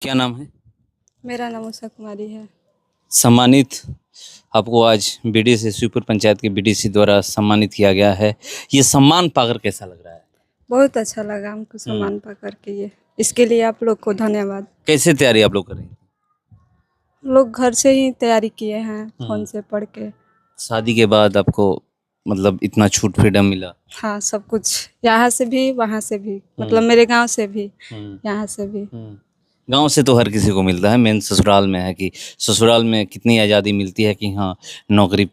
क्या नाम है? मेरा नाम उषा कुमारी है। सम्मानित आपको आज बीडीसी शिवपुर पंचायत के बीडीसी द्वारा सम्मानित किया गया है। ये सम्मान पाकर कैसा लग रहा है? बहुत अच्छा लगा हमको सम्मान पा करके ये, इसके लिए आप लोग को धन्यवाद। कैसे तैयारी आप लोग कर रहे हैं? लोग घर से ही तैयारी किए हैं, फोन से पढ़ के। शादी के बाद आपको मतलब इतना छूट फ्रीडम मिला? हाँ, सब कुछ यहाँ से भी वहाँ से भी, मतलब मेरे गांव से भी यहाँ से भी। गांव से तो हर किसी को मिलता है, मेन ससुराल में है कि ससुराल में कितनी आज़ादी मिलती है कि हाँ नौकरी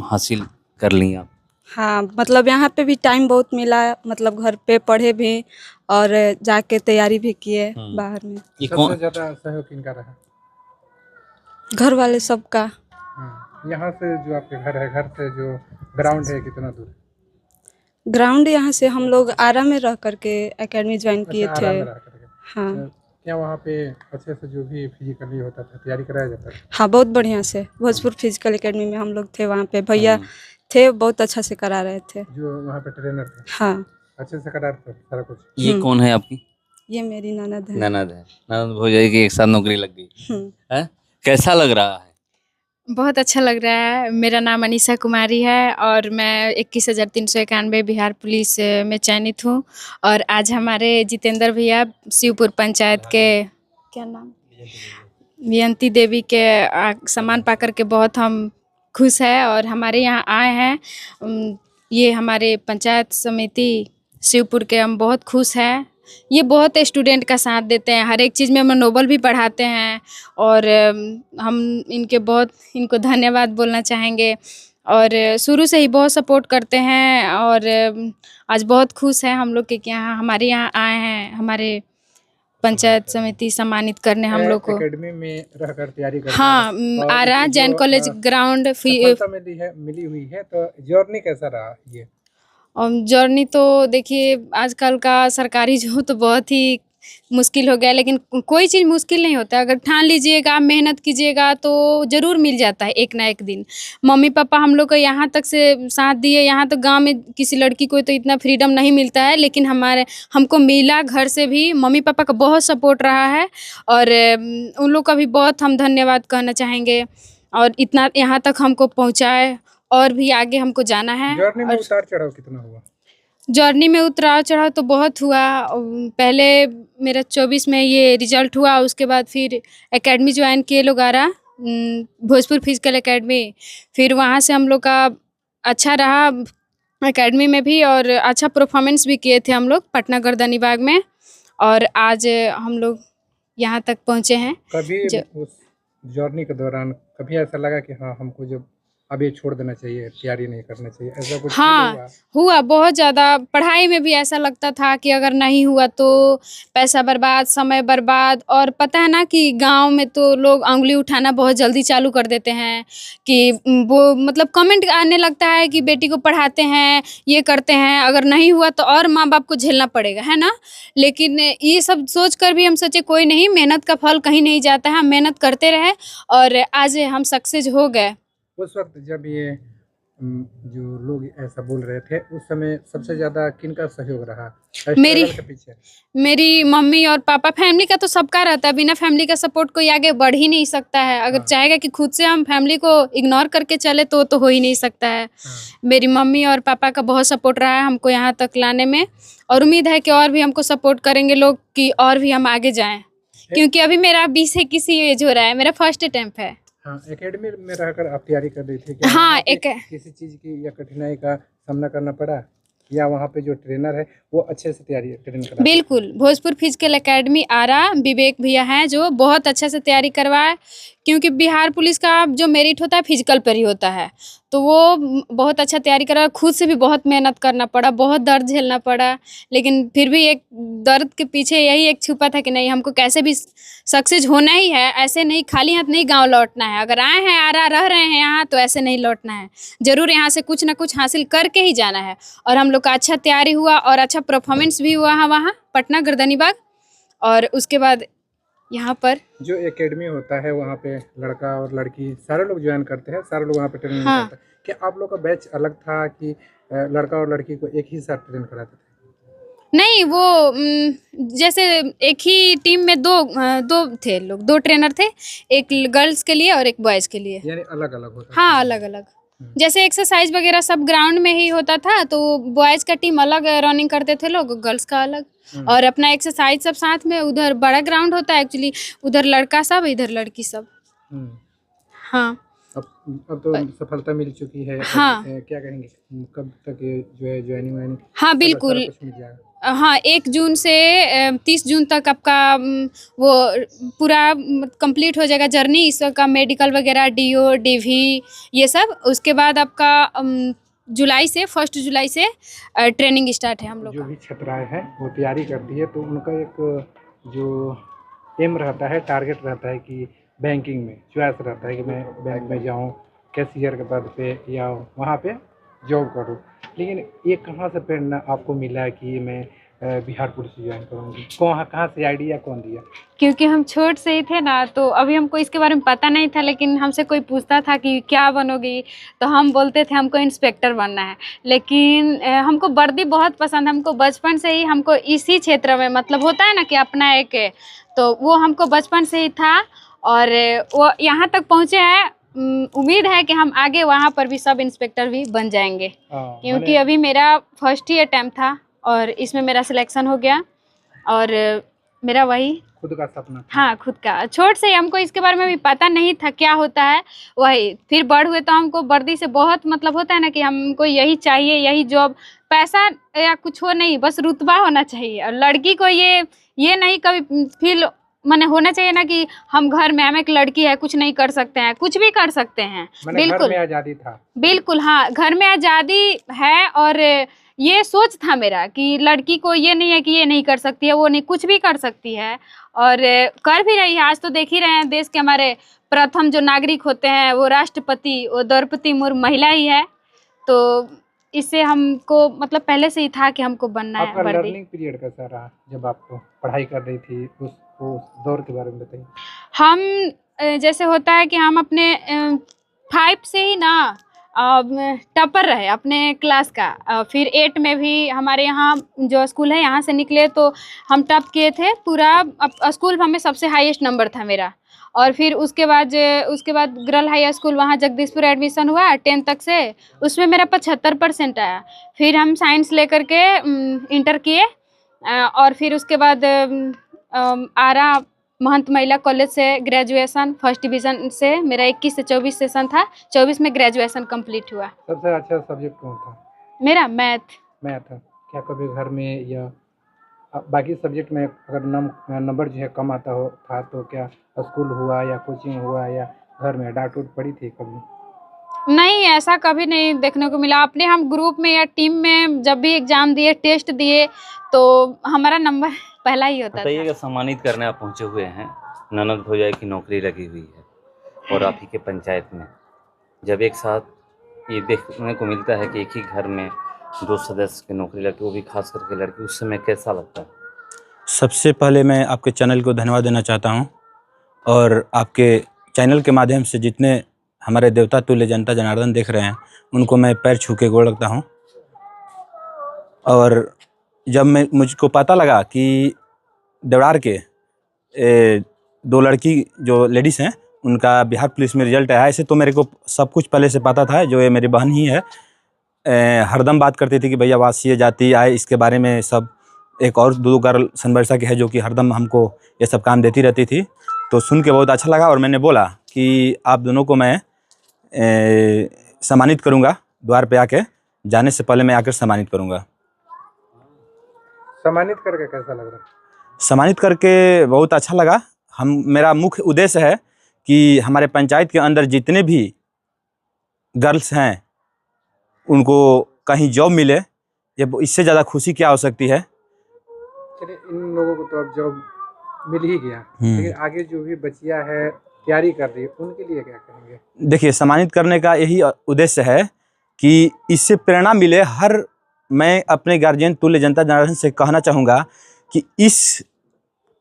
हासिल कर ली आप। हाँ, मतलब यहाँ पे भी टाइम बहुत मिला, मतलब घर पे पढ़े भी और जाके तैयारी भी किए बाहर में। ये सबसे ज्यादा सहयोग किनका रहा? घर वाले सबका। यहाँ से जो आपके घर है, घर से जो ग्राउंड है कितना दूर? ग्राउंड यहाँ से हम लोग आरा में रह करके एकेडमी ज्वाइन किए अच्छा, थे। आराम में रह करके। हाँ, क्या वहाँ पे अच्छे से जो भी फिजिकली होता था तैयारी कराया जाता था? हाँ, बहुत बढ़िया से भोजपुर फिजिकल एकेडमी में हम लोग थे, वहाँ पे भैया थे, बहुत अच्छा से करा रहे थे। जो वहाँ पे ट्रेनर थे हाँ, अच्छे से करा रहे थे सारा कुछ? ये कौन है आपकी? ये मेरी ननद है। ननद है। ननद भौजाई की एक साथ नौकरी लग गई है? कैसा लग रहा है? बहुत अच्छा लग रहा है। मेरा नाम अनीशा कुमारी है और मैं 21,391 बिहार पुलिस में चयनित हूँ। और आज हमारे जितेंद्र भैया शिवपुर पंचायत के क्या नाम वियंती देवी के सम्मान पाकर के बहुत हम खुश है और हमारे यहाँ आए हैं। ये हमारे पंचायत समिति शिवपुर के हम बहुत खुश हैं। ये बहुत स्टूडेंट का साथ देते हैं, हर एक चीज़ में मनोबल भी बढ़ाते हैं और हम इनको धन्यवाद बोलना चाहेंगे। और शुरू से ही बहुत सपोर्ट करते हैं और आज बहुत खुश हैं हम लोग कि यहाँ हमारे यहाँ आए हैं, हमारे पंचायत समिति सम्मानित करने हम लोग को। एकेडमी में रहकर तैयारी करते हाँ, आरा जैन कॉलेज ग्राउंड मिली हुई है, तो जर्नी कैसा रहा ये? जर्नी तो देखिए आजकल का सरकारी जॉब तो बहुत ही मुश्किल हो गया है, लेकिन कोई चीज़ मुश्किल नहीं होता। अगर ठान लीजिएगा, मेहनत कीजिएगा तो ज़रूर मिल जाता है एक ना एक दिन। मम्मी पापा हम लोग को यहाँ तक से साथ दिए। यहाँ तो गांव में किसी लड़की को तो इतना फ्रीडम नहीं मिलता है, लेकिन हमको मिला। घर से भी मम्मी पापा का बहुत सपोर्ट रहा है और उन लोग का भी बहुत हम धन्यवाद कहना चाहेंगे और इतना यहाँ तक हमको पहुँचाए और भी आगे हमको जाना है। जर्नी में उतार चढ़ाव कितना हुआ? जर्नी में उतार चढ़ाव तो बहुत हुआ। पहले मेरा 24 में ये रिजल्ट हुआ, उसके बाद फिर एकेडमी ज्वाइन किए लोग आरा भोजपुर फिजिकल एकेडमी। फिर वहाँ से हम लोग का अच्छा रहा एकेडमी में भी और अच्छा परफॉर्मेंस भी किए थे हम लोग पटना गर्दनी बाग में और आज हम लोग यहाँ तक पहुँचे हैं। कभी उस जर्नी के दौरान कभी ऐसा लगा कि हाँ हमको जब अब ये छोड़ देना चाहिए, तैयारी नहीं करना चाहिए, ऐसा कुछ? हाँ, हुआ बहुत ज़्यादा। पढ़ाई में भी ऐसा लगता था कि अगर नहीं हुआ तो पैसा बर्बाद, समय बर्बाद। और पता है ना कि गांव में तो लोग उंगली उठाना बहुत जल्दी चालू कर देते हैं कि वो मतलब कमेंट आने लगता है कि बेटी को पढ़ाते हैं, ये करते हैं, अगर नहीं हुआ तो और माँ बाप को झेलना पड़ेगा, है ना। लेकिन ये सब सोच कर भी हम सोचे कोई नहीं, मेहनत का फल कहीं नहीं जाता है, हम मेहनत करते रहे और आज हम सक्सेस हो गए। उस वक्त जब ये जो लोग ऐसा बोल रहे थे, उस समय सबसे ज्यादा किनका सहयोग रहा मेरी के पीछे? मेरी मम्मी और पापा। फैमिली का तो सबका रहता है, बिना फैमिली का सपोर्ट कोई आगे बढ़ ही नहीं सकता है। अगर चाहेगा कि खुद से हम फैमिली को इग्नोर करके चले तो हो ही नहीं सकता है। मेरी मम्मी और पापा का बहुत सपोर्ट रहा है हमको यहाँ तक लाने में और उम्मीद है कि और भी हमको सपोर्ट करेंगे लोग कि और भी हम आगे जाएं, क्योंकि अभी मेरा 20-21 एज हो रहा है, मेरा फर्स्ट अटेम्प्ट है। हाँ, एकेडमी में रहकर आप तैयारी कर रही थी क्या? हाँ, किसी चीज़ की या कठिनाई का सामना करना पड़ा या वहाँ पे जो ट्रेनर है वो अच्छे से ट्रेन करा? बिल्कुल, भोजपुर फिजिकल एकेडमी आरा विवेक भैया हैं जो बहुत अच्छा से तैयारी करवाए, क्योंकि बिहार पुलिस का जो मेरिट होता है फिजिकल पर ही होता है, तो वो बहुत अच्छा तैयारी करा। खुद से भी बहुत मेहनत करना पड़ा, बहुत दर्द झेलना पड़ा, लेकिन फिर भी एक दर्द के पीछे यही एक छुपा था कि नहीं हमको कैसे भी सक्सेस होना ही है। ऐसे नहीं खाली हाथ नहीं गाँव लौटना है। अगर आए हैं आरा रह रहे हैं यहाँ तो ऐसे नहीं लौटना है, ज़रूर यहाँ से कुछ ना कुछ हासिल करके ही जाना है। और हम लोग का अच्छा तैयारी हुआ और अच्छा परफॉर्मेंस भी हुआ है वहाँ पटना गर्दनी बाग। और उसके बाद यहाँ पर जो एकेडमी होता है वहाँ पे लड़का और लड़की सारे लोग ज्वाइन करते हैं, सारे लोग वहाँ पे ट्रेनिंग करते हैं। क्या आप लोग का बैच अलग था कि लड़का और लड़की को एक ही साथ ट्रेन कराते थे? नहीं वो जैसे एक ही टीम में दो थे लोग, 2 ट्रेनर थे, एक गर्ल्स के लिए और एक बॉयज़ के लिए। यानी अलग अलग होता हाँ, अलग-अलग। जैसे एक्सरसाइज वगैरह सब ग्राउंड में ही होता था, तो बॉयज़ का टीम अलग रनिंग करते थे लोग, गर्ल्स का अलग। और अपना एक्सरसाइज सब साथ में, उधर बड़ा ग्राउंड होता है एक्चुअली, उधर लड़का सब, इधर लड़की सब। हाँ। अब तो सफलता मिल चुकी है। हाँ। क्या कहेंगे कब तक ये जो है ज्वाइनिंग वाइनिंग हाँ, बिल्कुल। सारा कुछ मिल जाएगा? हाँ, 1 जून से 30 जून तक आपका वो पूरा कंप्लीट हो जाएगा जर्नी इसका, मेडिकल वगैरह, डीओ, डीवी ये सब। उसके बाद आपका जुलाई से 1 जुलाई से ट्रेनिंग स्टार्ट है हम लोग जो का। भी छात्राएं हैं वो तैयारी करती है तो उनका एक जो एम रहता है, टारगेट रहता है कि बैंकिंग में चॉइस रहता है कि मैं बैंक में जाऊं कैशियर के पद पे या वहाँ पे जॉब करूं। लेकिन ये कहाँ से प्रेरणा आपको मिला कि मैं बिहार पुलिस ज्वाइन करूँगी? कहाँ से आइडिया कौन दिया? क्योंकि हम छोट से ही थे ना, तो अभी हमको इसके बारे में पता नहीं था, लेकिन हमसे कोई पूछता था कि क्या बनोगी, तो हम बोलते थे हमको इंस्पेक्टर बनना है। लेकिन हमको वर्दी बहुत पसंद, हमको बचपन से ही हमको इसी क्षेत्र में, मतलब होता है ना कि अपना एक, तो वो हमको बचपन से ही था और वो यहाँ तक पहुँचे हैं। उम्मीद है कि हम आगे वहाँ पर भी सब इंस्पेक्टर भी बन जाएंगे, क्योंकि अभी मेरा फर्स्ट ही अटैम्प्ट था और इसमें मेरा सिलेक्शन हो गया और मेरा वही खुद का सपना था। हाँ, खुद का। छोट से ही हमको इसके बारे में भी पता नहीं था क्या होता है, वही फिर बड़ हुए तो हमको वर्दी से बहुत मतलब होता है ना कि हमको यही चाहिए, यही जॉब, पैसा या कुछ हो नहीं, बस रुतबा होना चाहिए। और लड़की को ये नहीं कभी फील माने होना चाहिए ना कि हम घर में, हम एक लड़की है, कुछ नहीं कर सकते हैं, कुछ भी कर सकते हैं। बिल्कुल, घर में आज़ादी था। बिल्कुल, हाँ, घर में आज़ादी है। और ये सोच था मेरा कि लड़की को ये नहीं है कि ये नहीं कर सकती है, वो नहीं, कुछ भी कर सकती है और कर भी रही है। आज तो देख ही रहे हैं, देश के हमारे प्रथम जो नागरिक होते हैं वो राष्ट्रपति, वो द्रौपदी मुर्मू महिला ही है। तो इससे हमको मतलब पहले से ही था कि हमको बनना है आपका वर्दी। लर्निंग पीरियड कैसा रहा जब आप पढ़ाई कर रही थी? उस दौर के बारे में बताइए। हम जैसे होता है कि हम अपने 5 से ही ना टॉपर रहे अपने क्लास का। फिर 8 में भी हमारे यहाँ जो स्कूल है यहाँ से निकले तो हम टॉप किए थे पूरा स्कूल में, सबसे हाईएस्ट नंबर था मेरा। और फिर उसके बाद गर्ल हाई स्कूल वहाँ जगदीशपुर एडमिशन हुआ 10 तक से, उसमें मेरा 75% आया। फिर हम साइंस लेकर के इंटर किए और फिर उसके बाद आरा महंत महिला कॉलेज से ग्रेजुएशन फर्स्ट डिवीज़न से मेरा 21 से 24 सेशन था, 24 में ग्रेजुएशन कंप्लीट हुआ। सबसे अच्छा सब्जेक्ट कौन था? मेरा मैथ था। क्या कभी घर में या बाकी सब्जेक्ट में अगर नंबर जो है कम आता हो था तो क्या स्कूल हुआ या कोचिंग हुआ या घर में डांट पड़ी थी कभी? नहीं, ऐसा कभी नहीं देखने को मिला। अपने हम ग्रुप में या टीम में जब भी एग्जाम दिए, टेस्ट दिए, तो हमारा नंबर पहला ही होता था। बताइएगा, सम्मानित करने आप पहुंचे हुए हैं, ननद भौजाई की नौकरी लगी हुई है और आप ही के पंचायत में जब एक साथ ये देखने को मिलता है कि एक ही घर में 2 सदस्य की नौकरी लगी, वो भी खास करके लड़की, उस समय कैसा लगता है? सबसे पहले मैं आपके चैनल को धन्यवाद देना चाहता हूं और आपके चैनल के माध्यम से जितने हमारे देवता तुल्य जनता जनार्दन देख रहे हैं उनको मैं पैर छू के गोड़ लगता हूं। और जब मुझको पता लगा कि देवरार के 2 लड़की जो लेडीज़ हैं उनका बिहार पुलिस में रिजल्ट आया, ऐसे तो मेरे को सब कुछ पहले से पता था। जो ये मेरी बहन ही है, हरदम बात करती थी कि भैया आवासीय जाति आए, इसके बारे में सब। एक और 2 गर्ल सनबरसा की है जो कि हरदम हमको ये सब काम देती रहती थी। तो सुन के बहुत अच्छा लगा और मैंने बोला कि आप दोनों को मैं सम्मानित करूंगा, द्वार पे आके, जाने से पहले मैं आकर सम्मानित करूंगा। सम्मानित करके कैसा लग रहा? सम्मानित करके बहुत अच्छा लगा। मेरा मुख्य उद्देश्य है कि हमारे पंचायत के अंदर जितने भी गर्ल्स हैं उनको कहीं जॉब मिले, ये इससे ज़्यादा खुशी क्या हो सकती है। चलिए, इन लोगों को तो अब जॉब मिल ही गया, लेकिन आगे जो भी बचिया है तैयारी कर रही है उनके लिए क्या कहेंगे? देखिए, सम्मानित करने का यही उद्देश्य है कि इससे प्रेरणा मिले। मैं अपने गार्जियन तुल्य जनता जनार्दन से कहना चाहूँगा कि इस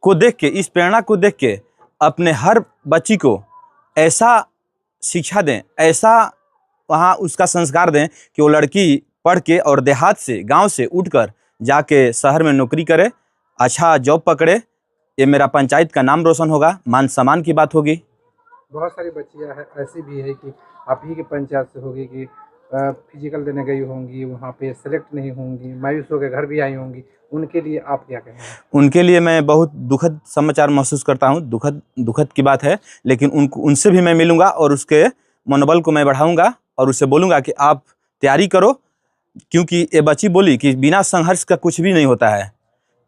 प्रेरणा को देख के अपने हर बच्ची को ऐसा शिक्षा दें, ऐसा वहाँ उसका संस्कार दें कि वो लड़की पढ़ के और देहात से, गांव से उठकर जाके शहर में नौकरी करे, अच्छा जॉब पकड़े। ये मेरा पंचायत का नाम रोशन होगा, मान सम्मान की बात होगी। बहुत सारी बच्चियां है ऐसी भी है कि आप ही के पंचायत से होगी कि फिजिकल देने गई होंगी, वहाँ पे सेलेक्ट नहीं होंगी, मायूस होकर घर भी आई होंगी, उनके लिए आप क्या कहेंगे? उनके लिए मैं बहुत दुखद समाचार महसूस करता हूँ, दुखद की बात है, लेकिन उनसे भी मैं मिलूंगा और उसके मनोबल को मैं बढ़ाऊंगा और उससे बोलूँगा कि आप तैयारी करो, क्योंकि ये बच्ची बोली कि बिना संघर्ष का कुछ भी नहीं होता है।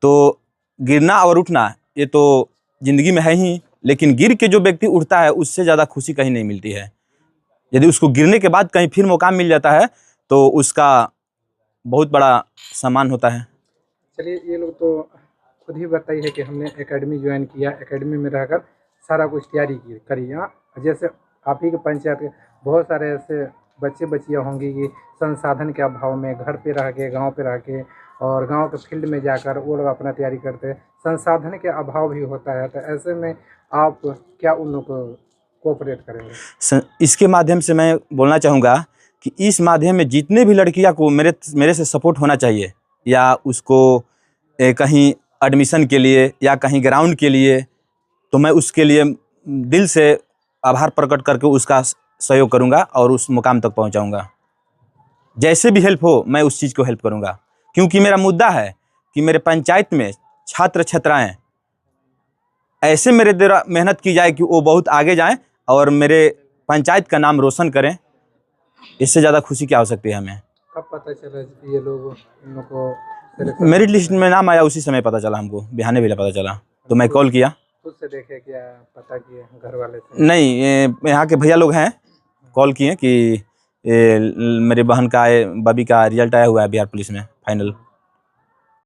तो गिरना और उठना ये तो ज़िंदगी में है ही, लेकिन गिर के जो व्यक्ति उठता है उससे ज़्यादा खुशी कहीं नहीं मिलती है। यदि उसको गिरने के बाद कहीं फिर मौका मिल जाता है तो उसका बहुत बड़ा सम्मान होता है। चलिए, ये लोग तो खुद ही बताई है कि हमने एकेडमी ज्वाइन किया, एकेडमी में रहकर सारा कुछ तैयारी करी। हाँ, जैसे आप ही के पंचायत के बहुत सारे ऐसे बच्चे बच्चियाँ होंगी कि संसाधन के अभाव में घर पे रह के, गांव पे रह के और गांव के फील्ड में जाकर वो लोग अपना तैयारी करते हैं, संसाधन के अभाव भी होता है। तो ऐसे में आप क्या उन लोग को कोऑपरेट करेंगे? इसके माध्यम से मैं बोलना चाहूँगा कि इस माध्यम में जितने भी लड़कियाँ को मेरे से सपोर्ट होना चाहिए, या उसको कहीं एडमिशन के लिए या कहीं ग्राउंड के लिए, तो मैं उसके लिए दिल से आभार प्रकट करके उसका सहयोग करूंगा और उस मुकाम तक पहुंचाऊंगा। जैसे भी हेल्प हो मैं उस चीज़ को हेल्प करूंगा, क्योंकि मेरा मुद्दा है कि मेरे पंचायत में छात्र छात्राएं ऐसे मेरे द्वारा मेहनत की जाए कि वो बहुत आगे जाएं और मेरे पंचायत का नाम रोशन करें। इससे ज़्यादा खुशी क्या हो सकती है हमें? कब पता चला कि ये लोग इन लोग को मेरिट लिस्ट में नाम आया, उसी समय पता चला हमको, बिहाने वेला पता चला, तो मैं कॉल किया। खुद से देखे क्या पता किए घर वाले से? नहीं, यहाँ के भैया लोग हैं, कॉल किए कि मेरी बहन का बबी का रिजल्ट आया हुआ है बिहार पुलिस में फाइनल।